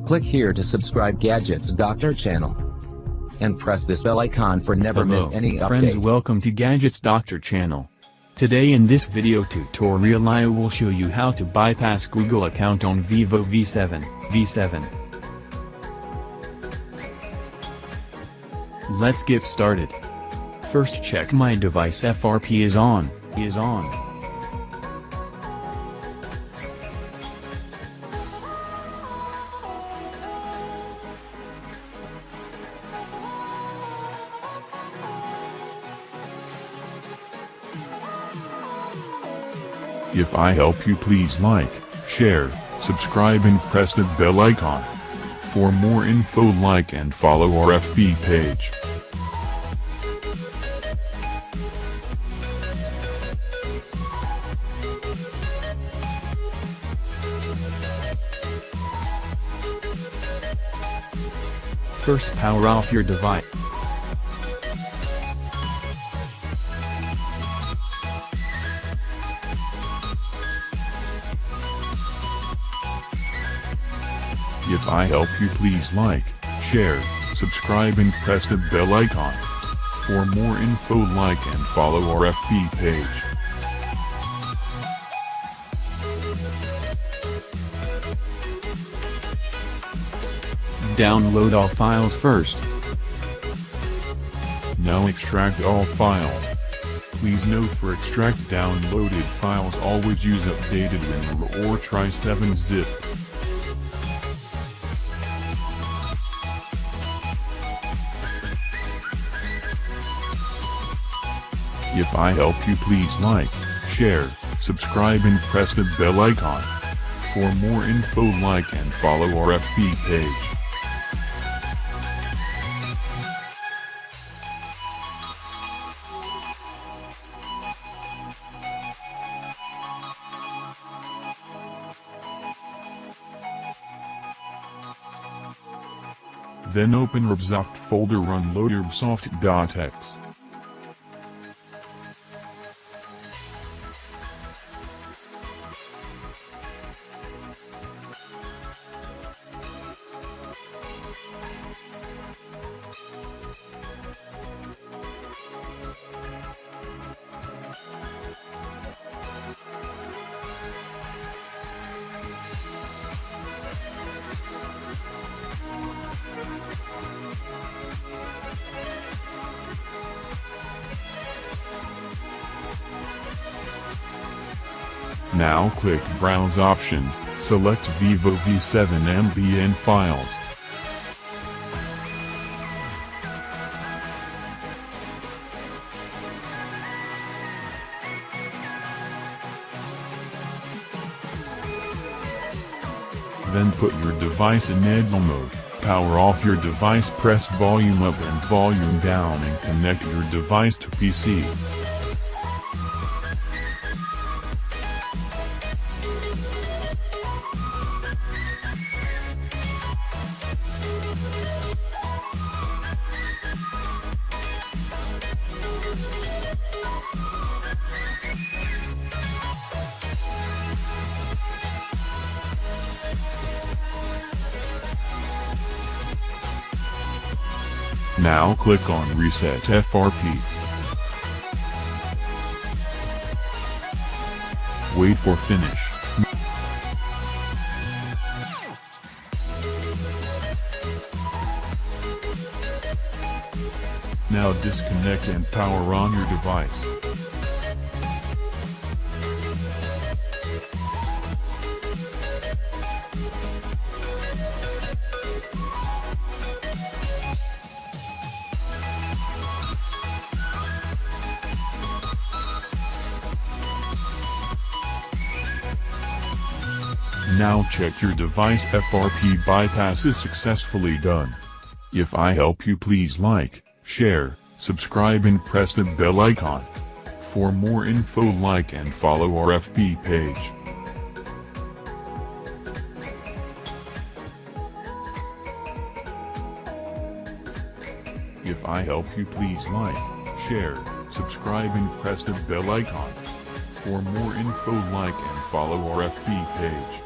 Click here to subscribe Gadgets Doctor channel. And press this bell icon for never miss any updates. Friends, welcome to Gadgets Doctor channel. Today in this video tutorial I will show you how to bypass Google account on Vivo V7. Let's get started. First, check my device FRP is on. If I help you, please like, share, subscribe and press the bell icon. For more info, like and follow our FB page. First, power off your device. If I help you, please like, share, subscribe and press the bell icon. For more info, like and follow our FB page. Download all files first. Now extract all files. Please note, for extract downloaded files always use updated WinRAR or try 7-zip. If I help you, please like, share, subscribe and press the bell icon. For more info, like and follow our FB page. Then open Urbsoft folder, run load urbsoft.exe. Now click Browse option, select Vivo V7 MBN files. Then put your device in idle mode, power off your device, press volume up and volume down and connect your device to PC. Now click on Reset FRP. Wait for finish. Now disconnect and power on your device. Now check your device FRP bypass is successfully done. If I help you, please like, share, subscribe and press the bell icon. For more info, like and follow our FB page. If I help you, please like, share, subscribe and press the bell icon. For more info, like and follow our FB page.